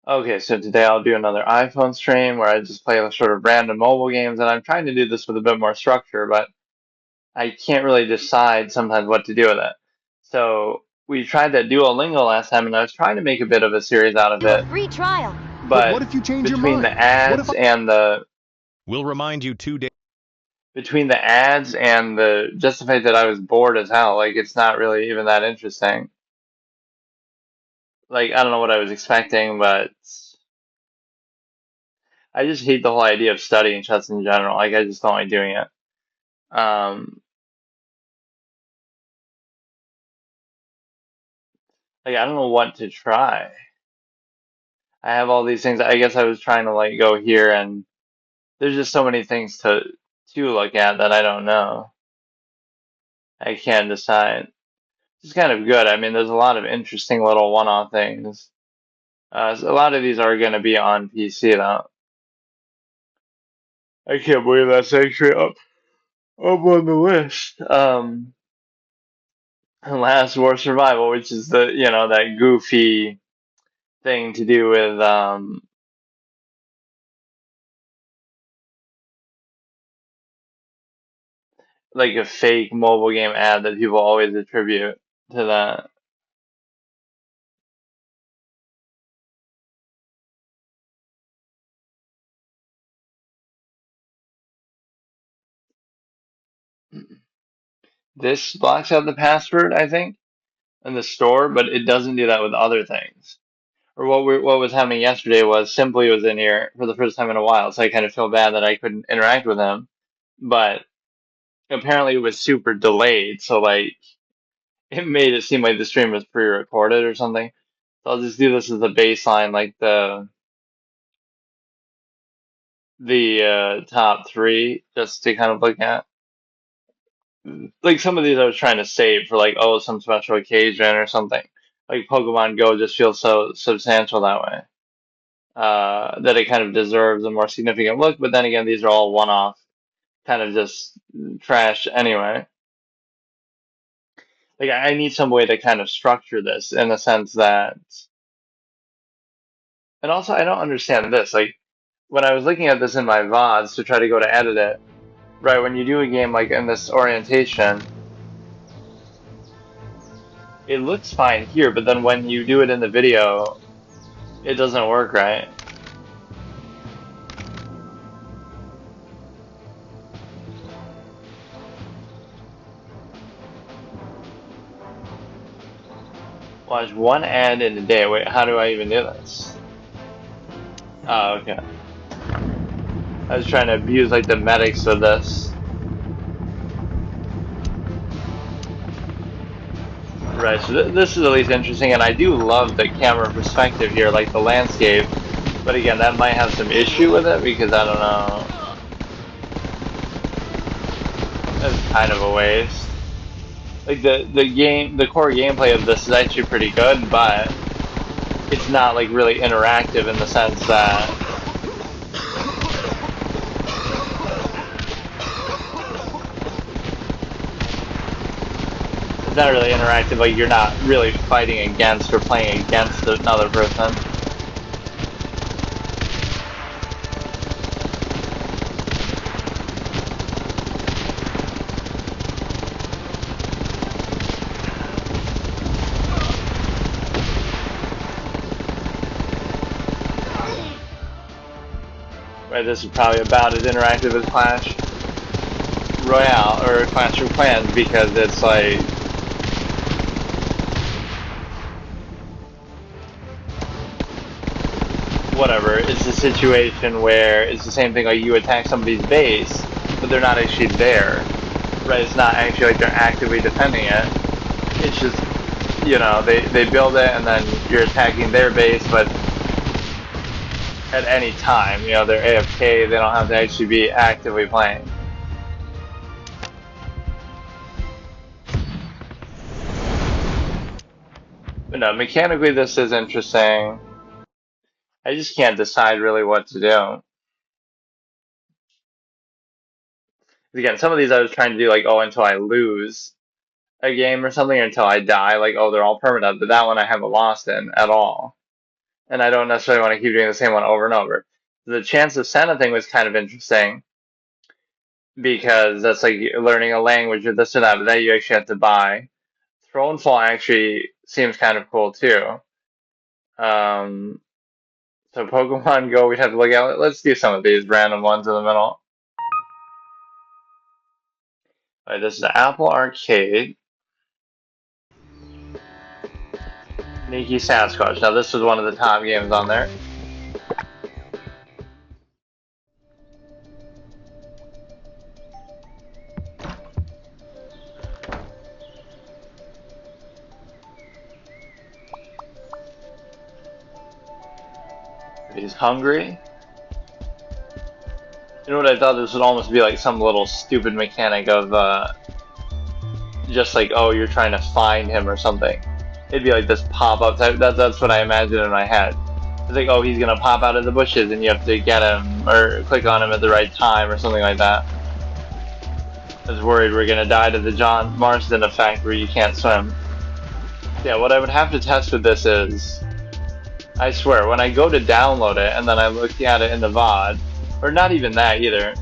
Okay, so today I'll do another iPhone stream where I just play sort of random mobile games, and I'm trying to do this with a bit more structure, but I can't really decide sometimes what to do with it. So we tried that Duolingo last time, and I was trying to make a bit of a series out of Do a it, free trial. But but what if you change your between mind? the What if ads I... and the We'll remind you 2 days. between the ads and the just the fact that I was bored as hell, like it's not really even that interesting. Like I don't know what I was expecting, but I just hate the whole idea of studying chess in general. Like I just don't like doing it. Um, like I don't know what to try. I have all these things. I guess I was trying to like go here, and there's just so many things to look at that I don't know. I can't decide. It's kind of good. I mean, there's a lot of interesting little one-off things. So a lot of these are going to be on PC though. I can't believe that's actually up on the list. Last War Survival, which is the that goofy thing to do with like a fake mobile game ad that people always attribute to that. This blocks out the password, I think, in the store, but it doesn't do that with other things. Or what was happening yesterday was Simply was in here for the first time in a while, so I kind of feel bad that I couldn't interact with him. But apparently it was super delayed, so like it made it seem like the stream was pre-recorded or something. So I'll just do this as a baseline, like the top three, just to kind of look at. Like some of these I was trying to save for like some special occasion or something. Like Pokemon Go just feels so substantial that way. That it kind of deserves a more significant look, but then again, these are all one-off, kind of just trash anyway. Like I need some way to kind of structure this in the sense that, and also I don't understand this. Like when I was looking at this in my VODs to try to go to edit it, right? When you do a game like in this orientation, it looks fine here, but then when you do it in the video, it doesn't work right. Watch one ad in a day. Wait, how do I even do this? Oh, okay. I was trying to abuse like the medics of this. Right, so this is at least interesting, and I do love the camera perspective here, like the landscape. But again, that might have some issue with it because I don't know. That's kind of a waste. Like the core gameplay of this is actually pretty good, but it's not like really interactive in the sense that it's not really interactive. Like you're not really fighting against or playing against another person. Right, this is probably about as interactive as Clash Royale or Clash of Clans because it's like whatever. It's a situation where it's the same thing like you attack somebody's base, but they're not actually there. Right? It's not actually like they're actively defending it. It's just they build it and then you're attacking their base, but at any time, they're AFK. They don't have to actually be actively playing. But no, mechanically this is interesting. I just can't decide really what to do. Again, some of these I was trying to do like, until I lose a game or something, or until I die, like, they're all permanent. But that one I haven't lost in at all. and I don't necessarily want to keep doing the same one over and over. The chance of Senna thing was kind of interesting because that's like learning a language or this or that, but that you actually have to buy. Throw and fall actually seems kind of cool too. Um, so Pokemon Go, we'd have to look at. Let's do some of these random ones in the middle. All right, this is Apple Arcade. Sneaky Sasquatch. Now this was one of the top games on there. He's hungry. You know what I thought this would almost be like some little stupid mechanic of just like, oh, you're trying to find him or something. It'd be like this pop-up type. That's what I imagined in my head. It's like, oh, he's gonna pop out of the bushes and you have to get him or click on him at the right time or something like that. I was worried we're gonna die to the John Marsden effect where you can't swim. Yeah, what I would have to test with this is, I swear, when I go to download it and then I look at it in the VOD, or not even that either.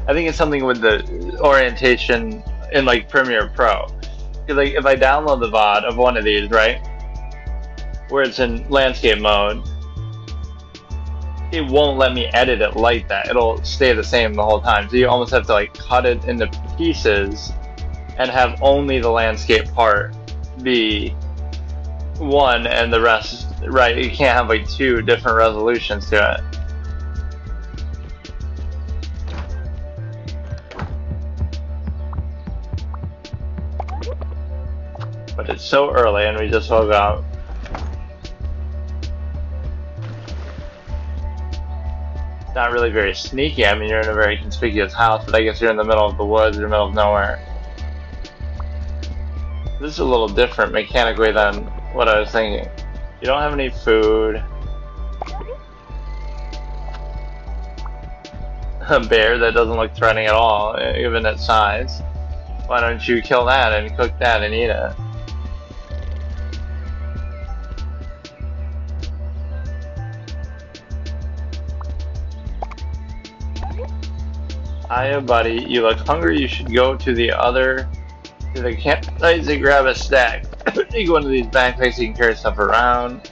I think it's something with the orientation in like Premiere Pro. Because like if I download the VOD of one of these, right, where it's in landscape mode, it won't let me edit it like that. It'll stay the same the whole time. So you almost have to like cut it into pieces and have only the landscape part be one and the rest, right? You can't have like two different resolutions to it. But it's so early and we just woke up. Not really very sneaky. I mean, you're in a very conspicuous house, but I guess you're in the middle of the woods or the middle of nowhere. This is a little different mechanically than what I was thinking. You don't have any food. A bear that doesn't look threatening at all, even its size. Why don't you kill that and cook that and eat it? Hiya, buddy. You look hungry. You should go to the campsites and grab a snack. You go into these backpacks so you can carry stuff around.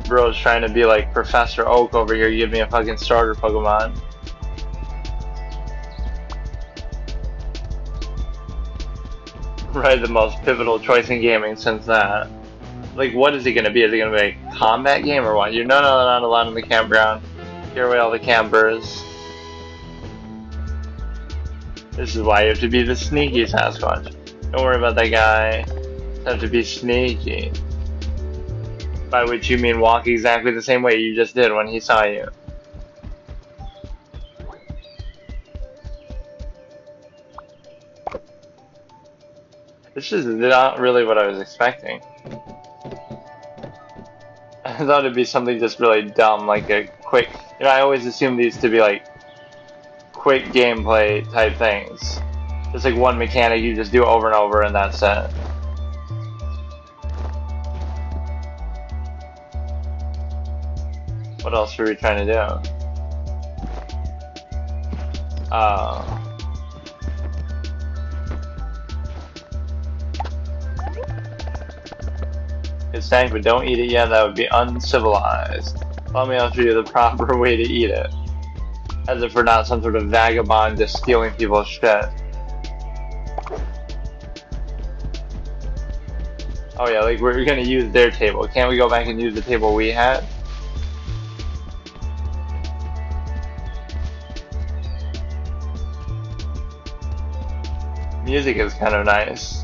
Bro's trying to be like Professor Oak over here. Give me a fucking starter Pokemon. Right, the most pivotal choice in gaming since that. Like, what is it gonna be? Is it gonna be a combat game or what? You're not allowed in the campground. Clear away all the campers. This is why you have to be the sneaky Sasquatch. Don't worry about that guy. You have to be sneaky. By which you mean walk exactly the same way you just did when he saw you. This is not really what I was expecting. I thought it'd be something just really dumb, like a quick... You know, I always assume these to be like quick gameplay type things. Just like one mechanic you just do over and over and that's it. What else were we trying to do? It's stank, but don't eat it yet. That would be uncivilized. Let me show you the proper way to eat it. As if we're not some sort of vagabond just stealing people's shit. Oh yeah, like we're gonna use their table. Can't we go back and use the table we had? Music is kind of nice.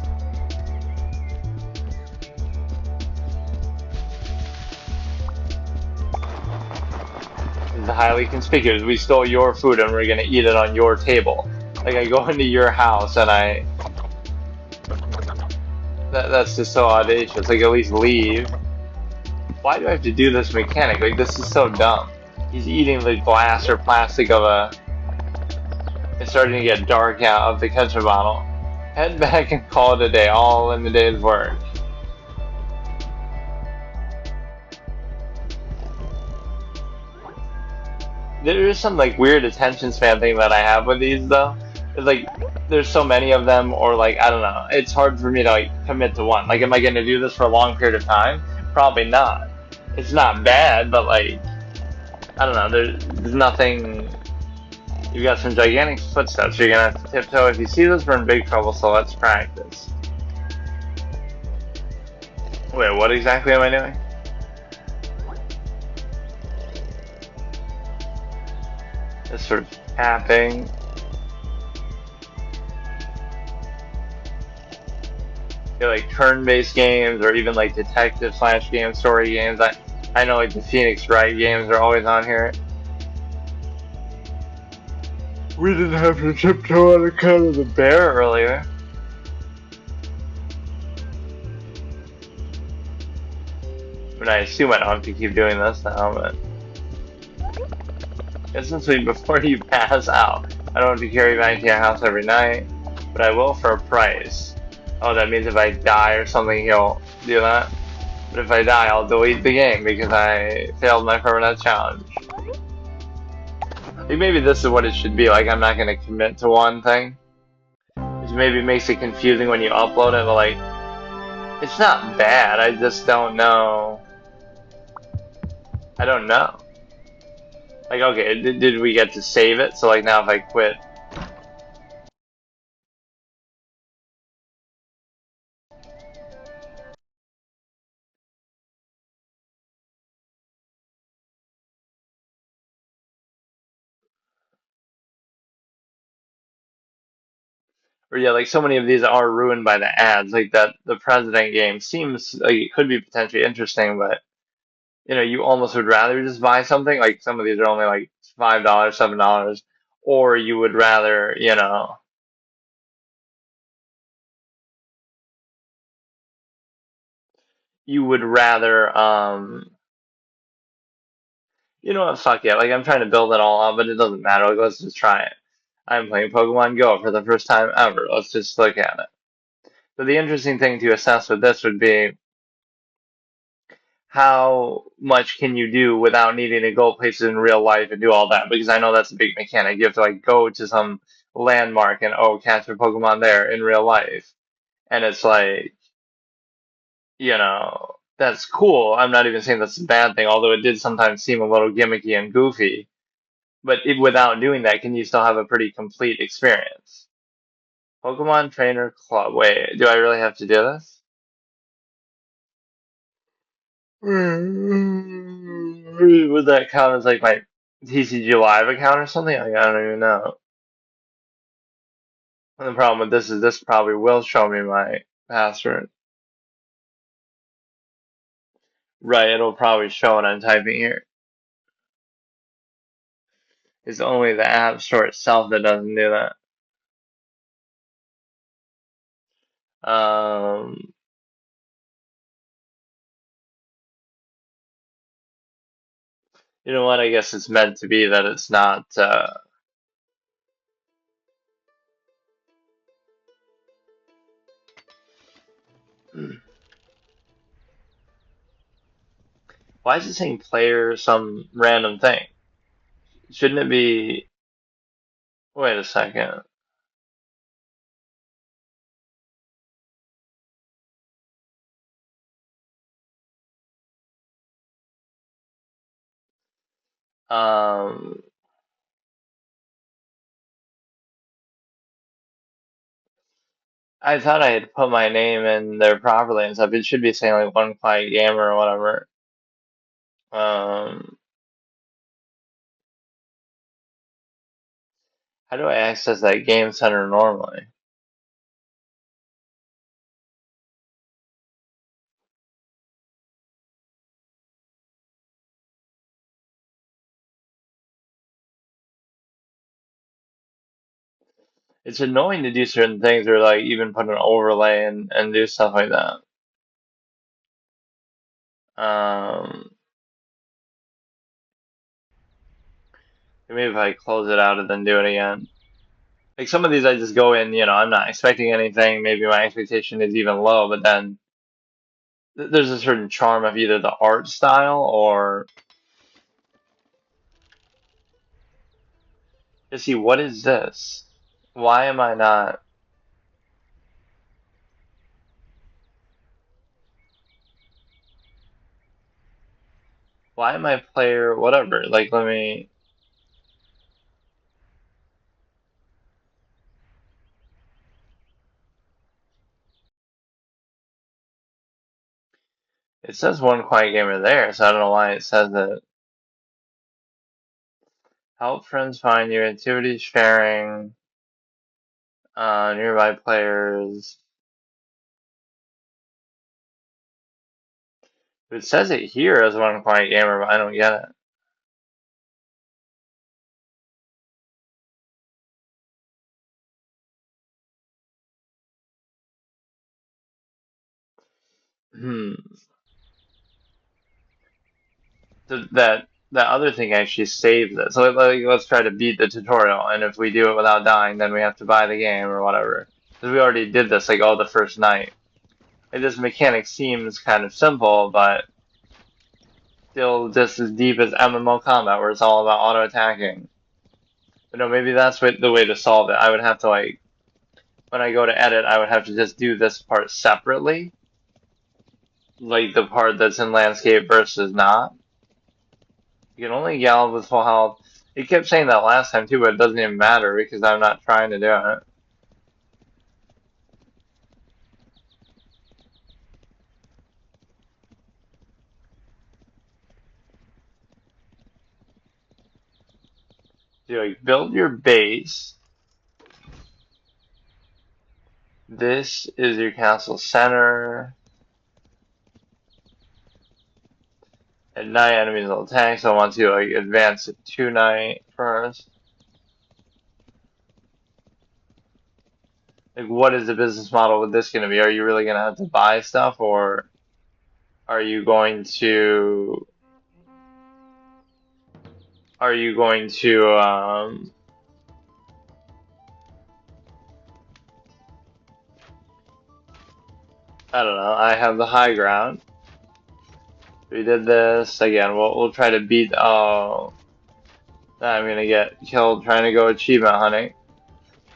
It's highly conspicuous. We stole your food and we're gonna eat it on your table. Like I go into your house and that's just so audacious. Like at least leave. Why do I have to do this mechanic? Like this is so dumb. He's eating the glass or plastic of a... It's starting to get dark out of the ketchup bottle. Head back and call it a day, all in the day's work. There is some like weird attention span thing that I have with these though. It's like there's so many of them, or like I don't know. It's hard for me to like commit to one. Like, am I going to do this for a long period of time? Probably not. It's not bad, but like I don't know. There's nothing. You've got some gigantic footsteps. You're gonna have to tiptoe. If you see this, we're in big trouble. So let's practice. Wait, what exactly am I doing? This sort of tapping. Like turn-based games or even like detective slash game story games. I know like the Phoenix Wright games are always on here. We didn't have to tiptoe on account of the bear earlier. But I assume I don't have to keep doing this now, but essentially before you pass out, I don't have to carry you back to your house every night, but I will for a price. Oh, that means if I die or something, he'll do that. But if I die, I'll delete the game because I failed my permanent challenge. Like maybe this is what it should be. Like I'm not gonna commit to one thing. Which maybe makes it confusing when you upload it, but like it's not bad. I just don't know. I don't know. Like okay, did we get to save it? So like now if I quit, or yeah, like so many of these are ruined by the ads. Like that, the president game seems like it could be potentially interesting, but you almost would rather just buy something. Like some of these are only like $5, $7, or you would rather, you would rather, you know what, fuck yeah. Like I'm trying to build it all up, but it doesn't matter. Like let's just try it. I'm playing Pokemon Go for the first time ever. Let's just look at it. So the interesting thing to assess with this would be how much can you do without needing to go places in real life and do all that? Because I know that's a big mechanic. You have to like go to some landmark and oh, catch a Pokemon there in real life. And it's like, that's cool. I'm not even saying that's a bad thing, although it did sometimes seem a little gimmicky and goofy. But without doing that, can you still have a pretty complete experience? Pokemon Trainer Club. Wait, do I really have to do this? Would that count as like my TCG Live account or something? Like, I don't even know. And the problem with this is this probably will show me my password. Right, it'll probably show when I'm typing here. It's only the App Store itself that doesn't do that. Um, you know what? I guess it's meant to be that it's not. Why is it saying player some random thing? Shouldn't it be? Wait a second. Um, I thought I had put my name in there properly and stuff. It should be saying like one quiet gamer or whatever. Um, how do I access that game center normally? It's annoying to do certain things or like even put an overlay and do stuff like that. Um, maybe if I close it out and then do it again. Like some of these I just go in, I'm not expecting anything. Maybe my expectation is even low, but then there's a certain charm of either the art style or to see what is this? Why am I not? Why am I player whatever? Like let me. It says one quiet gamer there, so I don't know why it says it. Help friends find you, activity sharing, nearby players. It says it here as one quiet gamer, but I don't get it. Hmm. That other thing actually saves it. So let's try to beat the tutorial, and if we do it without dying, then we have to buy the game or whatever. Because we already did this like all the first night. Like, this mechanic seems kind of simple, but still just as deep as MMO combat, where it's all about auto attacking. But no, maybe that's the way to solve it. I would have to like when I go to edit, I would have to just do this part separately, like the part that's in landscape versus not. You can only gallop with full health. It kept saying that last time too, but it doesn't even matter because I'm not trying to do it. So like build your base. This is your castle center. At night, enemies will attack, so I want to like advance it to night first. Like, what is the business model with this going to be? Are you really going to have to buy stuff, or are you going to are you going to I don't know. I have the high ground. We did this again. We'll try to beat. Oh, I'm gonna get killed trying to go achievement hunting.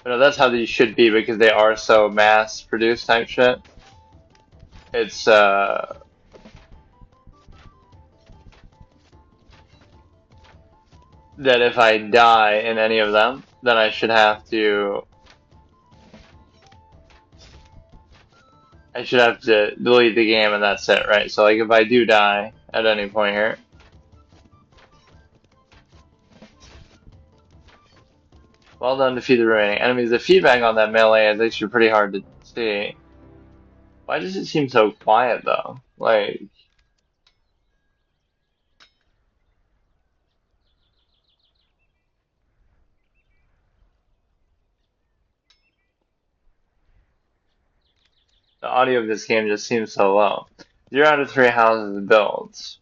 But no, that's how these should be because they are so mass produced type shit. It's that if I die in any of them, then I should have to delete the game and that's it, right? So like if I do die at any point here, well done, defeat the remaining enemies. The feedback on that melee is actually pretty hard to see. Why does it seem so quiet though? Like the audio of this game just seems so low. 0 out of 3 houses built.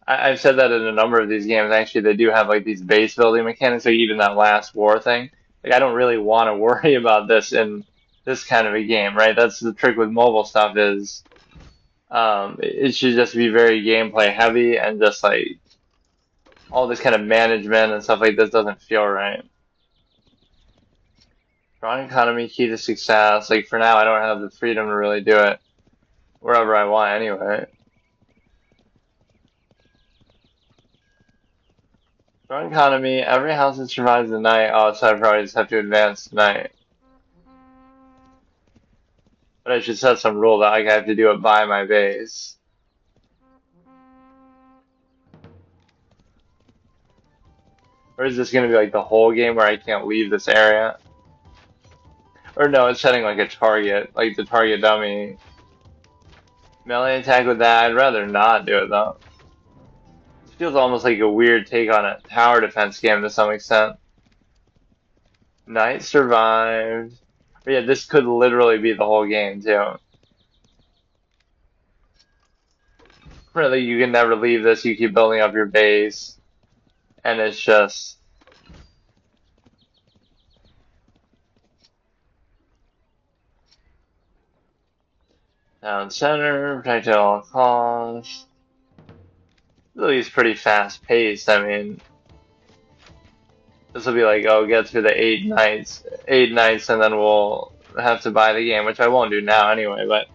I've said that in a number of these games. Actually, they do have like these base building mechanics, like even that last war thing. Like I don't really want to worry about this in this kind of a game, right? That's the trick with mobile stuff is it should just be very gameplay heavy and just like all this kind of management and stuff like this doesn't feel right. Strong economy, key to success. Like for now, I don't have the freedom to really do it wherever I want anyway. Strong economy, every house that survives the night. Oh, so I probably just have to advance tonight. But I should set some rule that like, I have to do it by my base. Or is this going to be like the whole game where I can't leave this area? Or no, it's setting like a target, like the target dummy. Melee attack with that, I'd rather not do it though. It feels almost like a weird take on a tower defense game to some extent. Knight survived. But yeah, this could literally be the whole game too. Really, you can never leave this, you keep building up your base. And it's just Town center, protect at all costs. Really is pretty fast paced. I mean, this will be like, oh, get through the 8 nights, and then we'll have to buy the game, which I won't do now anyway, but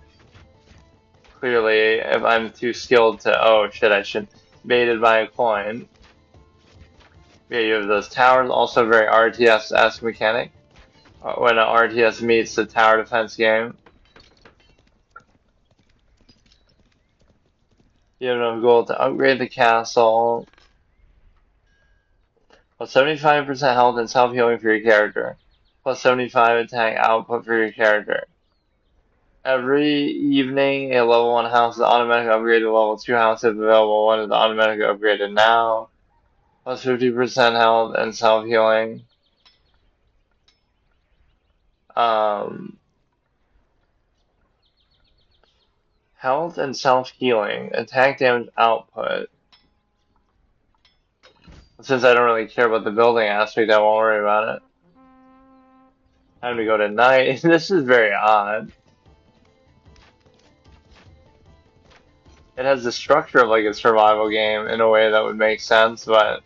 clearly, if I'm too skilled to, oh shit, I should baited by a coin. Yeah, you have those towers, also very RTS-esque mechanic. When an RTS meets the tower defense game. You have enough gold to upgrade the castle. Plus 75% health and self-healing for your character. Plus 75 attack output for your character. Every evening, a level 1 house is automatically upgraded to level 2 house if available. One is automatically upgraded now. Plus 50% health and self-healing. Health and self-healing. Attack damage output. Since I don't really care about the building aspect, I won't worry about it. Time to go to night. This is very odd. It has the structure of like a survival game in a way that would make sense, but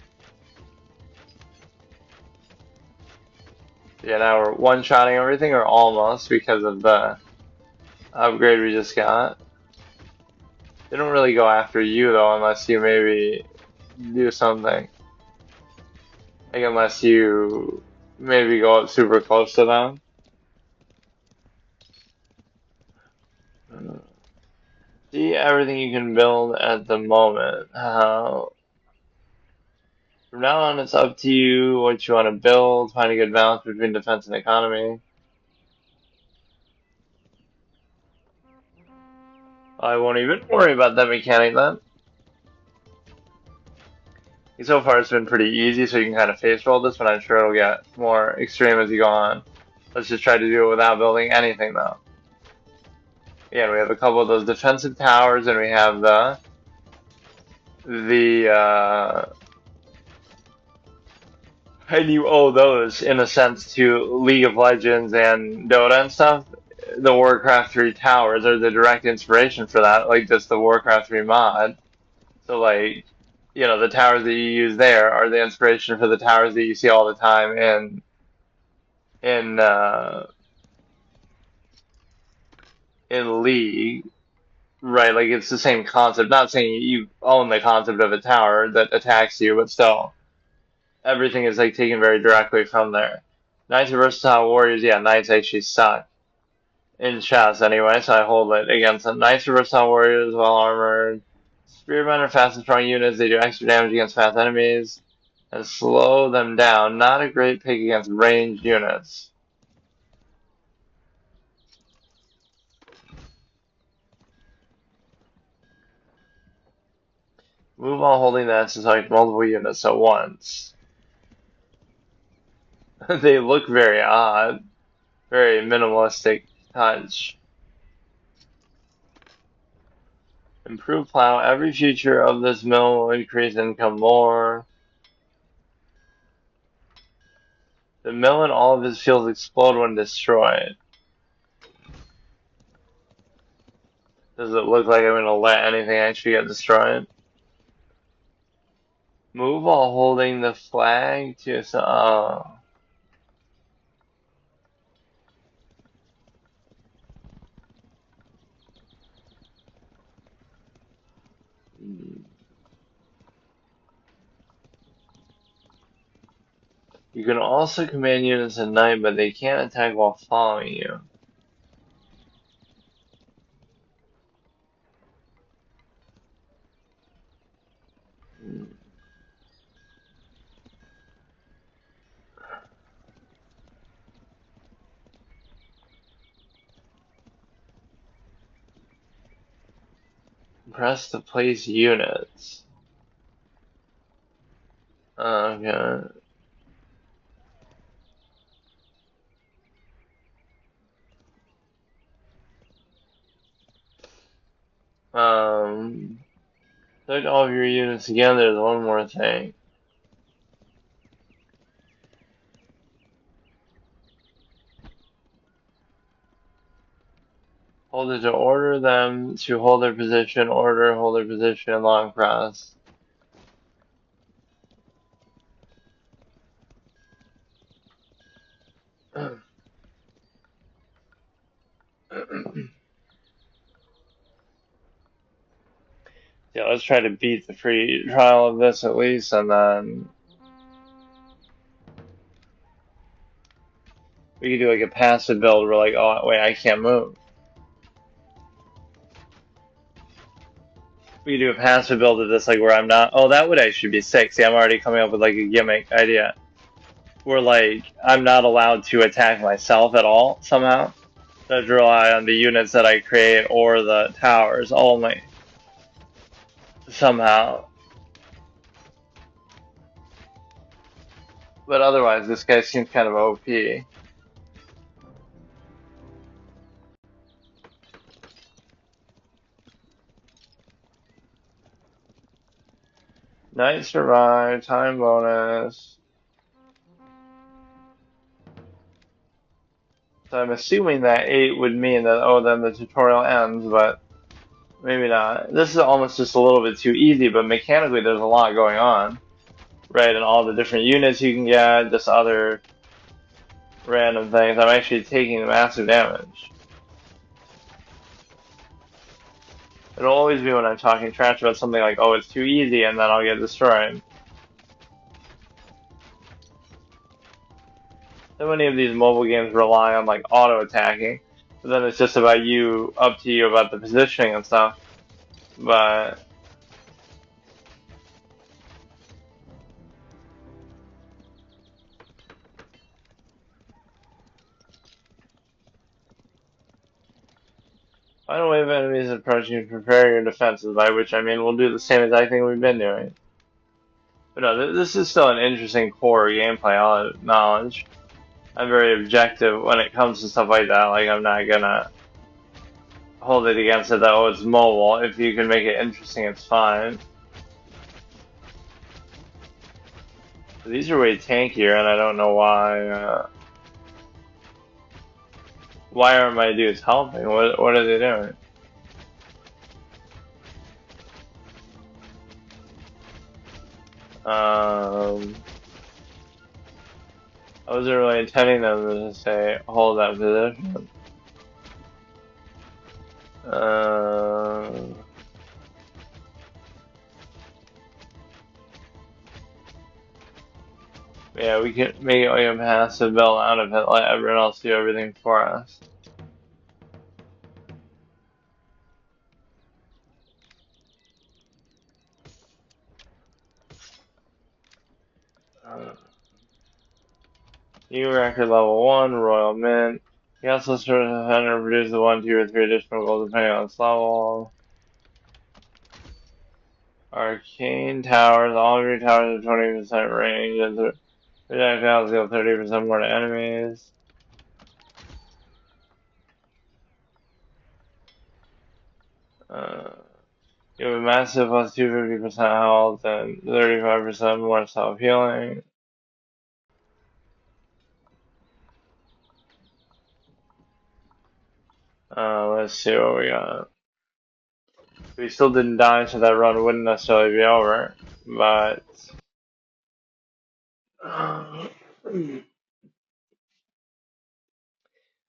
yeah, now we're one-shotting everything, or almost, because of the upgrade we just got. They don't really go after you though, unless you maybe do something. Like unless you maybe go up super close to them. See everything you can build at the moment. From now on, it's up to you what you want to build. Find a good balance between defense and economy. I won't even worry about that mechanic then. So far, it's been pretty easy, so you can kind of face roll this, but I'm sure it'll get more extreme as you go on. Let's just try to do it without building anything, though. Again, we have a couple of those defensive towers, and we have and you owe those, in a sense, to League of Legends and Dota and stuff. The Warcraft 3 towers are the direct inspiration for that, like just the Warcraft 3 mod. So, like, you know, the towers that you use there are the inspiration for the towers that you see all the time in uh, in League, right? Like it's the same concept. Not saying you own the concept of a tower that attacks you, but still, everything is like taken very directly from there. Knights are versatile warriors. Yeah, knights actually suck in chess anyway, so I hold it against them. Knights are versatile warriors, well armored. Spearmen are fast and strong units. They do extra damage against fast enemies and slow them down. Not a great pick against ranged units. Move while holding that to select multiple units at once. They look very odd. Very minimalistic touch. Improve plow. Every feature of this mill will increase income more. The mill and all of its fields explode when destroyed. Does it look like I'm going to let anything actually get destroyed? Move while holding the flag to... Oh. You can also command units at night, but they can't attack while following you. Press to place units. Okay. Select all of your units again. There's one more thing. Hold it to order them to hold their position, order, hold their position, long press. Yeah, let's try to beat the free trial of this at least, and then we could do like a passive build where like, oh wait, I can't move. We could do a passive build of this like where I'm not. Oh, that would actually be sick. See, I'm already coming up with like a gimmick idea where like I'm not allowed to attack myself at all somehow. So I have to rely on the units that I create or the towers only somehow. But otherwise, this guy seems kind of OP. Night survive, time bonus. So I'm assuming that 8 would mean that, oh, then the tutorial ends, but maybe not. This is almost just a little bit too easy, but mechanically there's a lot going on, right? And all the different units you can get, just other random things. I'm actually taking massive damage. It'll always be when I'm talking trash about something like, oh, it's too easy, and then I'll get destroyed. So many of these mobile games rely on like auto attacking, but then it's just about you, up to you about the positioning and stuff. But find a wave of enemies approaching you, prepare your defenses, by which I mean we'll do the same exact thing we've been doing. But no, this is still an interesting core gameplay knowledge. I'm very objective when it comes to stuff like that. Like, I'm not gonna hold it against it that, oh, it's mobile. If you can make it interesting, it's fine. These are way tankier, and I don't know why. Why aren't my dudes helping? What are they doing? I wasn't really intending them to say hold that position. Yeah, we can make like a passive build out of it, let everyone else do everything for us. New record level 1, Royal Mint. You also sort of defender produce the 1, 2, or 3 additional goals depending on its level. Arcane towers, all of your towers are 20% range, and the projectiles deal 30% more to enemies. You have a massive plus 250% health and 35% more self-healing. Let's see what we got. We still didn't die, so that run wouldn't necessarily be over. But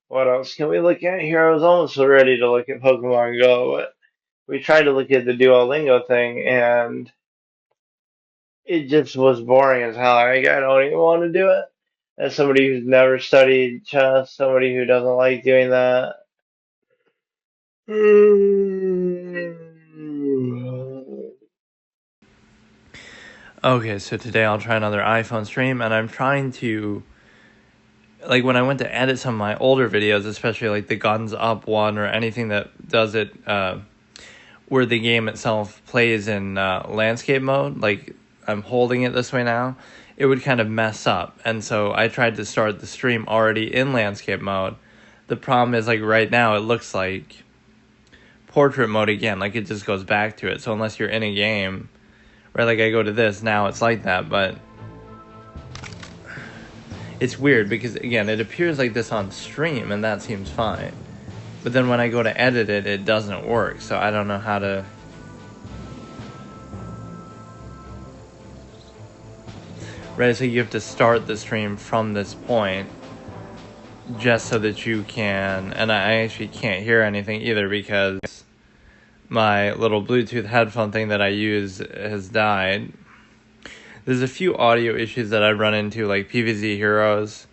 what else can we look at here? I was almost ready to look at Pokemon Go, but we tried to look at the Duolingo thing, and it just was boring as hell. I don't even want to do it. As somebody who's never studied chess, somebody who doesn't like doing that. Okay, so today I'll try another iPhone stream, and I'm trying to, like, when I went to edit some of my older videos, especially like the Guns Up one or anything that does it, where the game itself plays in landscape mode, like I'm holding it this way now, it would kind of mess up. And so I tried to start the stream already in landscape mode. The problem is, like, right now it looks like portrait mode again, like it just goes back to it. So unless you're in a game, right, like I go to this, now it's like that, but it's weird because, again, it appears like this on stream, and that seems fine. But then when I go to edit it, it doesn't work. So I don't know how to... Right, so you have to start the stream from this point just so that you can... And I actually can't hear anything either because my little Bluetooth headphone thing that I use has died. There's a few audio issues that I run into, like PvZ Heroes.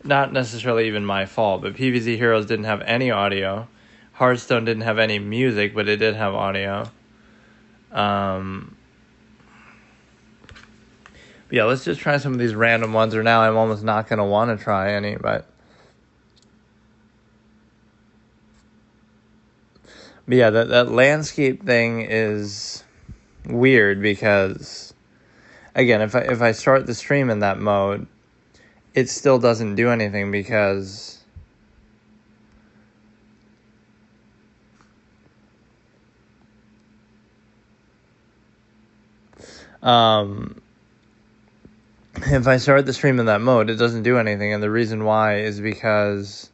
Not necessarily even my fault, but PvZ Heroes didn't have any audio. Hearthstone didn't have any music, but it did have audio. Yeah, let's just try some of these random ones, or now I'm almost not going to want to try any, but yeah, that landscape thing is weird because, again, if I start the stream in that mode, it still doesn't do anything because if I start the stream in that mode, it doesn't do anything, and the reason why is because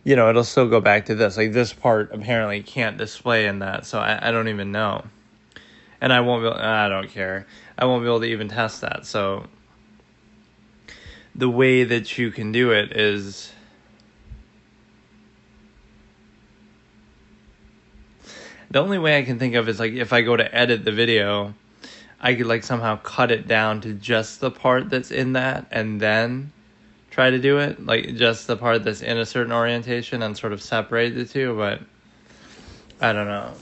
it'll still go back to this. Like, this part apparently can't display in that, so I don't even know. And I don't care. I won't be able to even test that, so the way that you can do it is... The only way I can think of is, like, if I go to edit the video, I could, like, somehow cut it down to just the part that's in that and then try to do it. Like, just the part that's in a certain orientation and sort of separate the two, but I don't know.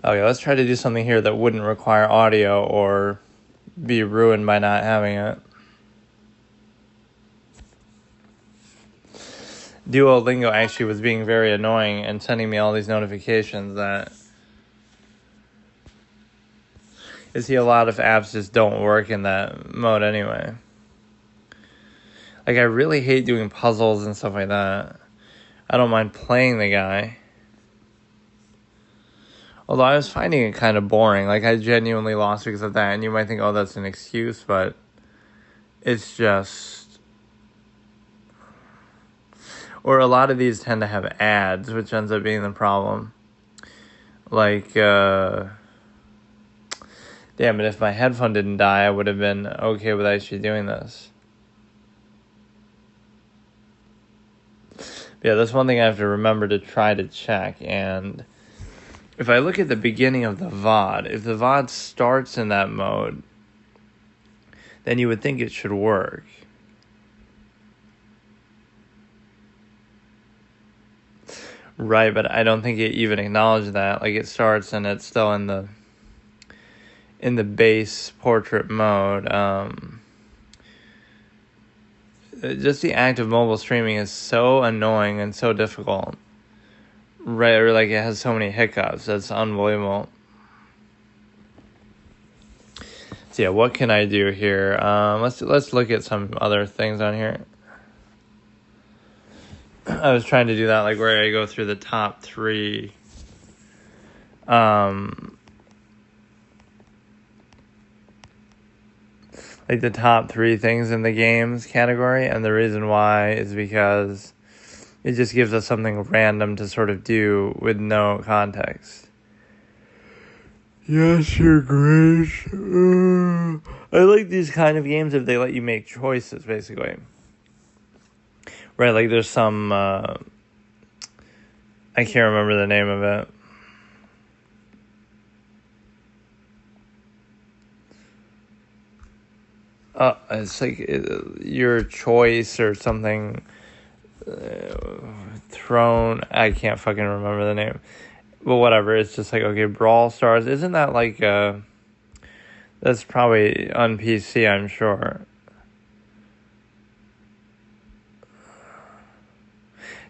Okay, let's try to do something here that wouldn't require audio or be ruined by not having it. Duolingo actually was being very annoying and sending me all these notifications that... You see, a lot of apps just don't work in that mode anyway. Like, I really hate doing puzzles and stuff like that. I don't mind playing the guy. Although I was finding it kind of boring. Like, I genuinely lost because of that. And you might think, oh, that's an excuse, but it's just... Or a lot of these tend to have ads, which ends up being the problem. Like, damn it, if my headphone didn't die, I would have been okay with actually doing this. Yeah, that's one thing I have to remember to try to check. And if I look at the beginning of the VOD, if the VOD starts in that mode, then you would think it should work. Right, but I don't think it even acknowledged that. Like, it starts and it's still in the base portrait mode. Just the act of mobile streaming is so annoying and so difficult. Right, or like it has so many hiccups. That's unbelievable. So yeah, what can I do here? Let's look at some other things on here. I was trying to do that, like, where I go through the top 3. Like the top 3 things in the games category, and the reason why is because it just gives us something random to sort of do with no context. Yes, Your Grace. I like these kind of games if they let you make choices, basically. Right, like there's some, I can't remember the name of it. It's like Your Choice or something, Throne, I can't fucking remember the name. But whatever, it's just like, okay, Brawl Stars, isn't that like, that's probably on PC, I'm sure.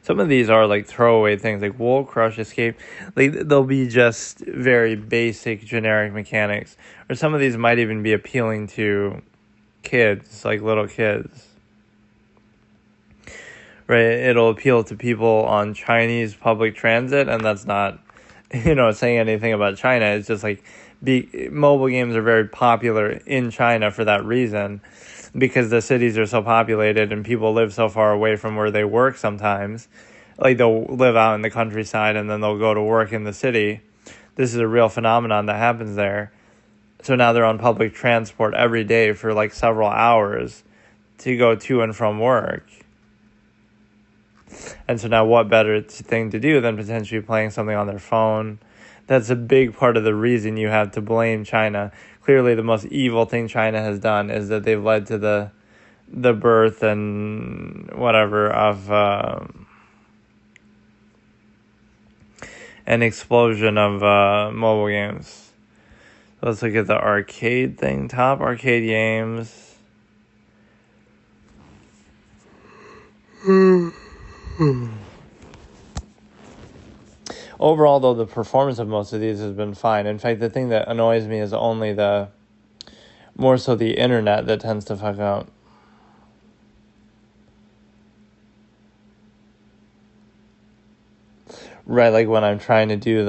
Some of these are like throwaway things, like Wool Crush Escape. Like, they'll be just very basic, generic mechanics. Or some of these might even be appealing to kids, like little kids. Right? It'll appeal to people on Chinese public transit, and that's not, saying anything about China. It's just like mobile games are very popular in China for that reason. because the cities are so populated and people live so far away from where they work sometimes. Like, they'll live out in the countryside and then they'll go to work in the city. This is a real phenomenon that happens there. So now they're on public transport every day for like several hours to go to and from work. And so now what better thing to do than potentially playing something on their phone? That's a big part of the reason you have to blame China. Clearly the most evil thing China has done is that they've led to the birth and whatever of an explosion of mobile games. Let's look at the arcade thing. Top arcade games. Overall, though, the performance of most of these has been fine. In fact, the thing that annoys me is only more so the internet that tends to fuck up. Right, like when I'm trying to do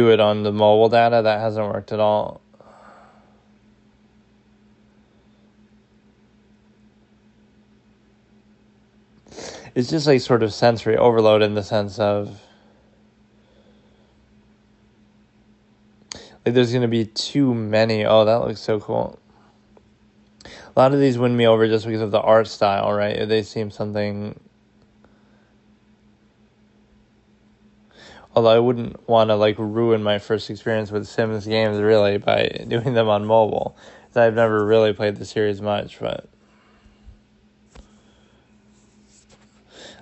it on the mobile data, that hasn't worked at all. It's just like sort of sensory overload in the sense of like there's going to be too many. Oh, that looks so cool. A lot of these win me over just because of the art style, right? They seem something. Although I wouldn't want to like ruin my first experience with Sims games really by doing them on mobile. I've never really played the series much, but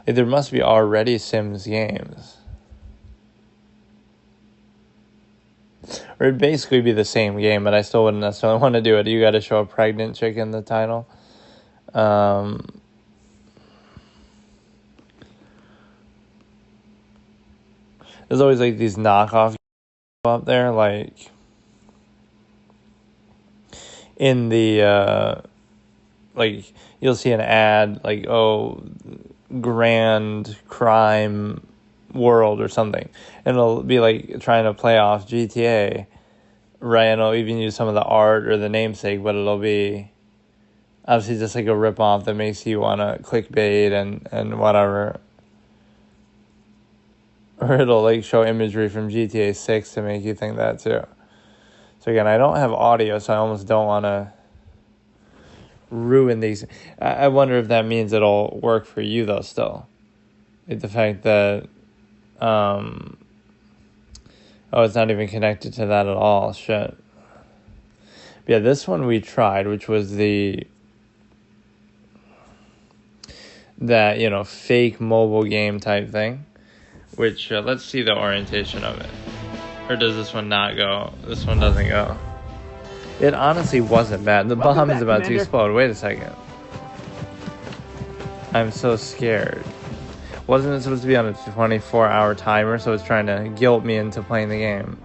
like, there must be already Sims games. Or it'd basically be the same game, but I still wouldn't necessarily want to do it. You got to show a pregnant chick in the title. There's always like these knockoff up there, like in the like you'll see an ad like, oh, grand crime world or something, and it'll be like trying to play off GTA, right? And it'll even use some of the art or the namesake, but it'll be obviously just like a ripoff that makes you want to clickbait and whatever. Or it'll like show imagery from GTA 6 to make you think that too. So again, I don't have audio, so I almost don't want to ruin these. I wonder if that means it'll work for you though still. Like the fact that oh, it's not even connected to that at all. Shit. But yeah, this one we tried, which was that, fake mobile game type thing. Which, let's see the orientation of it. Or does this one not go? This one doesn't go. It honestly wasn't bad. The bomb is about to explode. Wait a second. I'm so scared. Wasn't it supposed to be on a 24-hour timer, so it's trying to guilt me into playing the game?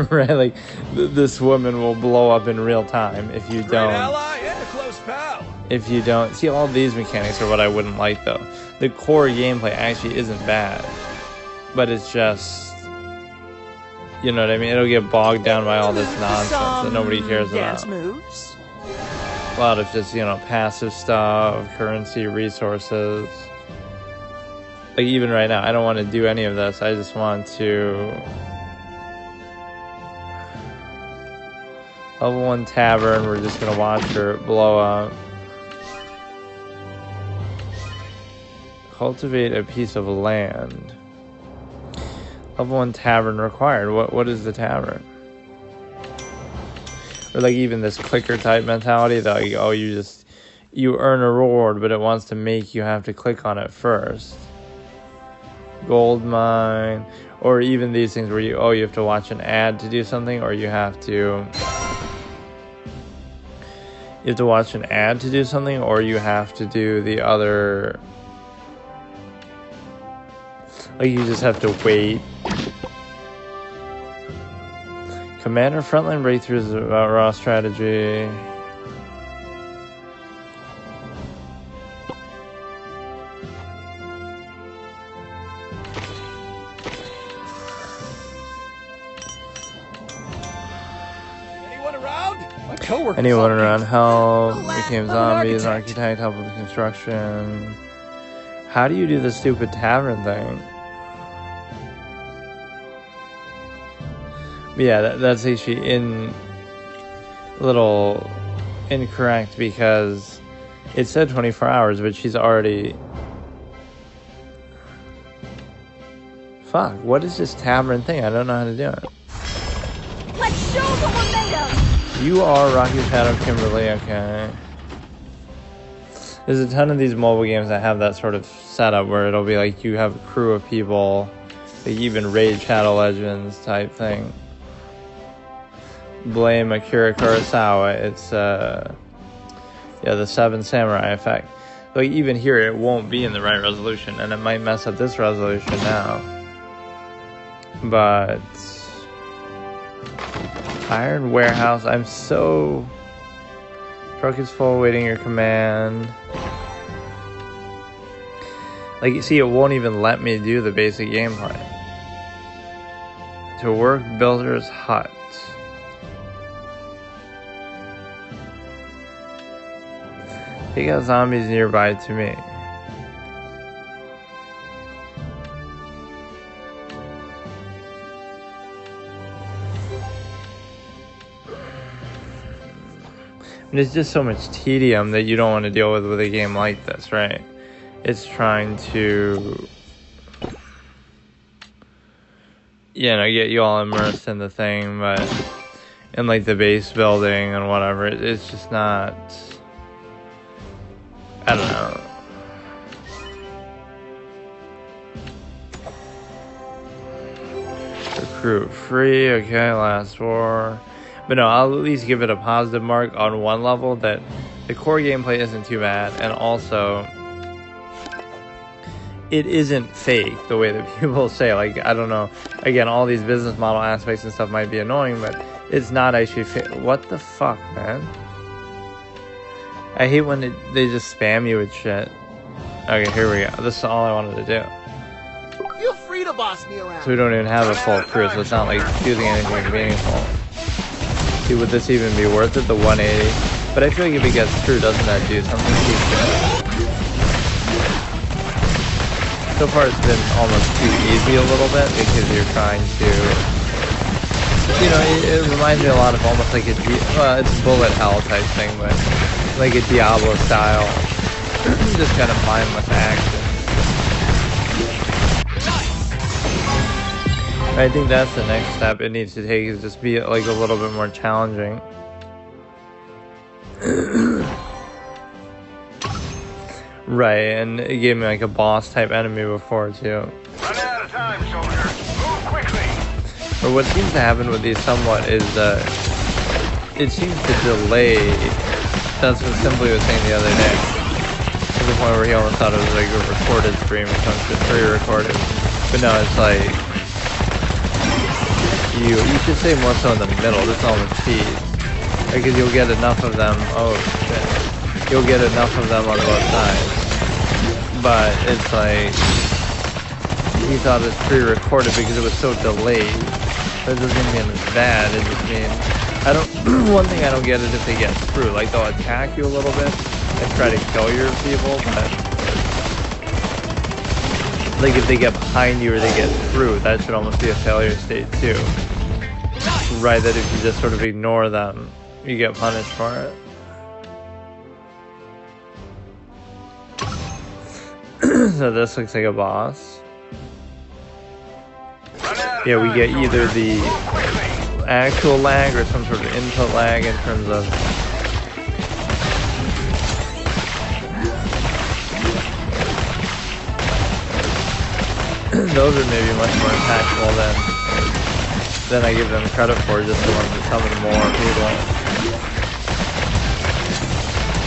Right, like, this woman will blow up in real time if you don't. Ally and a close pal. If you don't. See, all these mechanics are what I wouldn't like, though. The core gameplay actually isn't bad. But it's just, you know what I mean? It'll get bogged down by all this nonsense that nobody cares about. Moves. A lot of just, passive stuff, currency, resources. Like, even right now, I don't want to do any of this. I just want to level 1 tavern. We're just going to watch her blow up. Cultivate a piece of land. Level 1 tavern required. What is the tavern? Or like even this clicker type mentality that like, oh, you earn a reward, but it wants to make you have to click on it first. Gold mine. Or even these things where you have to watch an ad to do something, or you have to watch an ad to do something, or you have to do the other. Like, you just have to wait. Commander frontline breakthroughs about raw strategy. coworkers Anyone all around beat. help, Alas, became I'm an zombies, architect. architect, help with the construction. How do you do the stupid tavern thing? Yeah, that's actually a little incorrect because it said 24 hours, but she's already... Fuck, what is this tavern thing? I don't know how to do it. Let's show them what we're made of! You are Rocky Shadow Kimberly, okay. There's a ton of these mobile games that have that sort of setup where it'll be like you have a crew of people, like even Raid Shadow Legends type thing. Blame Akira Kurosawa, it's yeah, the Seven Samurai effect. Like even here it won't be in the right resolution and it might mess up this resolution now. But Iron Warehouse, I'm so... Truck is full, waiting your command. Like, you see, it won't even let me do the basic gameplay. To work builder's hut. Take out zombies nearby to me. And it's just so much tedium that you don't want to deal with a game like this, right? It's trying to, you know, get you all immersed in the thing, but in like the base building and whatever, it's just not, I don't know. Recruit free, okay, last war. But no, I'll at least give it a positive mark on one level that the core gameplay isn't too bad, and also it isn't fake the way that people say. Like, I don't know, again, all these business model aspects and stuff might be annoying, but it's not actually fake. What the fuck, man? I hate when they just spam you with shit. Okay, here we go. This is all I wanted to do. Feel free to boss me around. So we don't even have a full crew, so it's not like choosing anything meaningful. See, would this even be worth it, the 180? But I feel like if it gets through, doesn't that do something cheap? So far it's been almost too easy a little bit because you're trying to, you know, it reminds me a lot of almost like it's bullet hell type thing, but like a Diablo style, just kind of mindless action. I think that's the next step it needs to take, is just be like a little bit more challenging. Right, and it gave me like a boss type enemy before too. Run out of time, soldier. Move quickly. But what seems to happen with these somewhat is it seems to delay. That's what Simply was saying the other day. To the point where he almost thought it was like a recorded stream or something, pre-recorded. But no, it's like you should say more so in the middle. This is almost cheese. Because you'll get enough of them. Oh shit. You'll get enough of them on both sides. But it's like he thought it was pre-recorded because it was so delayed. That doesn't mean it's bad. It just means one thing I don't get is if they get through. Like they'll attack you a little bit and try to kill your people, but like if they get behind you or they get through, that should almost be a failure state too. Right, that if you just sort of ignore them, you get punished for it. So this looks like a boss. Yeah, we get either the actual lag or some sort of input lag in terms of those are maybe much more impactful than I give them credit for, just the ones that summon more people.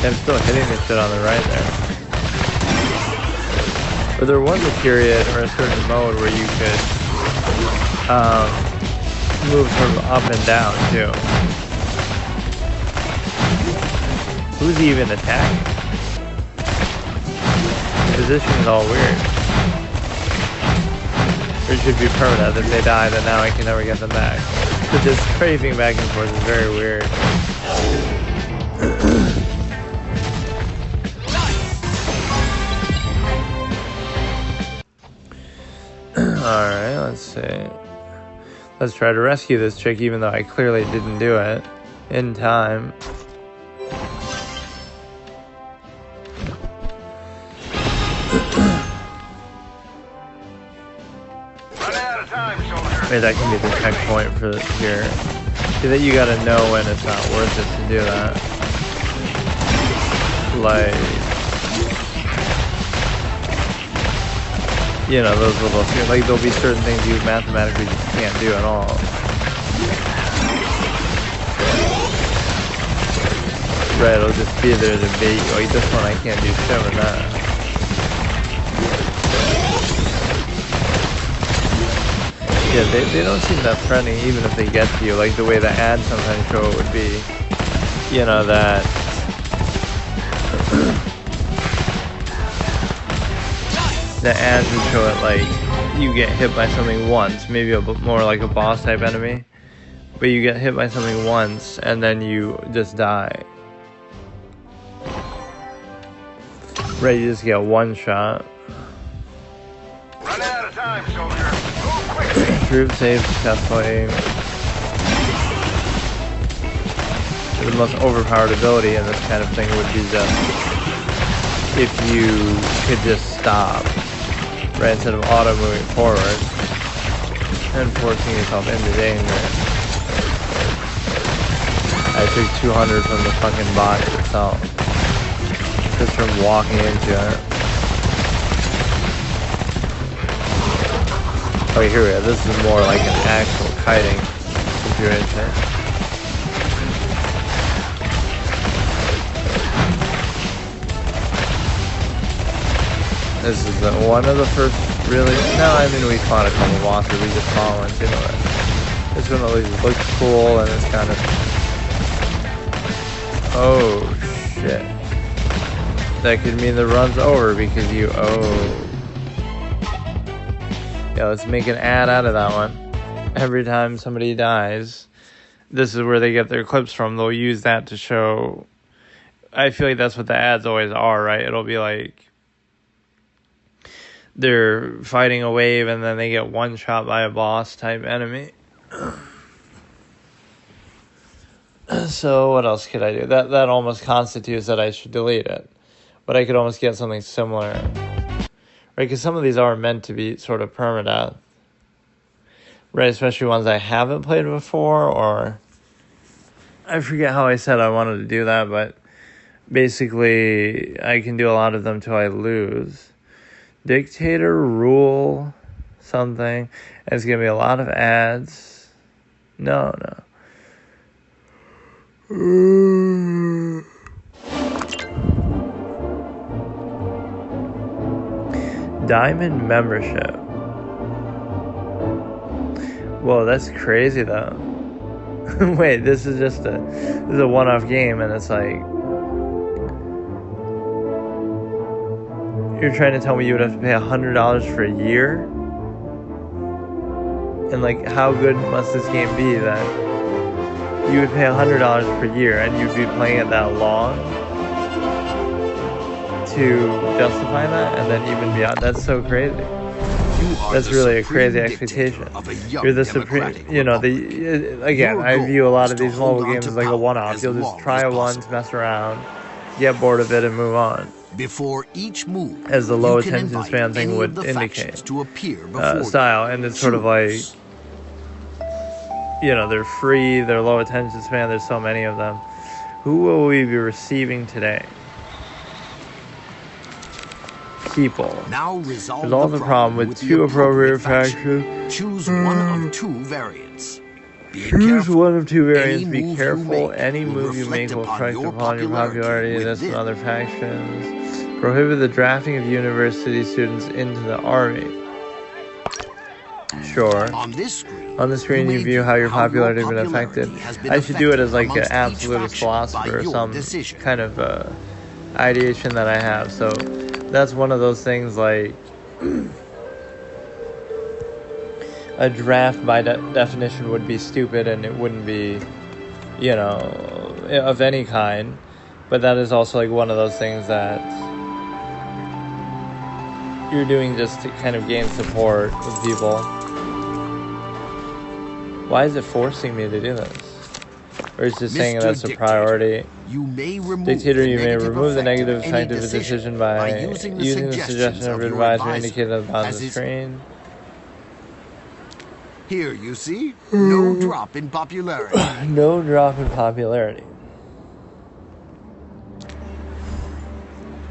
I'm still hitting this shit on the right there. But there was a period or a certain mode where you could move from up and down too. Who's even attacking? The position is all weird. It should be permanent. If they die, then now I can never get them back. But this craving back and forth is very weird. see. Let's try to rescue this chick, even though I clearly didn't do it in time. Running out of time, soldier. Maybe that can be the checkpoint for here. See that you gotta know when it's not worth it to do that. Like, you know, those little, like, there'll be certain things you mathematically just can't do at all. Right, it'll just be there to bait you. Like, this one I can't do shit with that. Yeah, they don't seem that threatening even if they get to you. Like, the way the ads sometimes show it would be, you know, that... the ads would show it like you get hit by something once, maybe more like a boss type enemy, but you get hit by something once and then you just die. Right, you just get one shot. Running out of time, soldier. Move quickly. Group save successfully. The most overpowered ability in this kind of thing would be just if you could just stop, right, instead of auto moving forward and forcing yourself into danger. I took 200 from the fucking box itself, just from walking into it. Oh, here we go. This is more like an actual kiting situation. This is one of the first really... No, I mean, we fought a couple bosses. We just fought one too. This one at least looks cool and it's kind of... Oh, shit. That could mean the run's over because you... Oh. Yeah, let's make an ad out of that one. Every time somebody dies, this is where they get their clips from. They'll use that to show... I feel like that's what the ads always are, right? It'll be like... they're fighting a wave and then they get one shot by a boss type enemy. So what else could I do? That almost constitutes that I should delete it. But I could almost get something similar. Right, because some of these are meant to be sort of permadeath. Right, especially ones I haven't played before, or... I forget how I said I wanted to do that, but... basically, I can do a lot of them till I lose. Dictator, rule, something. And it's going to be a lot of ads. No. Diamond membership. Whoa, that's crazy though. Wait, this is just a one-off game and it's like... You're trying to tell me you would have to pay $100 for a year? And like, how good must this game be that you would pay $100 per year and you'd be playing it that long to justify that? And then even beyond, that's so crazy. That's really a crazy expectation. You're the supreme, you know, again, I view a lot of these mobile games as like a one-off. You'll just try it once, mess around, get bored of it and move on. Before each move, as the low attention span thing would indicate, style, and it's sort of like, you know, they're free, they're low attention span, there's so many of them. Who will we be receiving today? People. Now resolve the problem with two appropriate factions. Choose one of two variants. Choose one of two variants. Be careful. Any move you make will reflect upon your popularity in this and other factions. Prohibit the drafting of university students into the army. Sure. On this screen, you view how your popularity has been affected. I should do it as like an absolutist philosopher or some kind of ideation that I have. So that's one of those things like... a draft by definition would be stupid and it wouldn't be, you know, of any kind. But that is also like one of those things that you're doing just to kind of gain support with people. Why is it forcing me to do this? Or is it saying Mr. that's a Dictator, priority? You may remove Dictator, the you may negative remove the effect negative of effect any of a decision by using using the suggestion of your your advisor indicated on as the is. screen. Here, you see? No drop in popularity. No drop in popularity.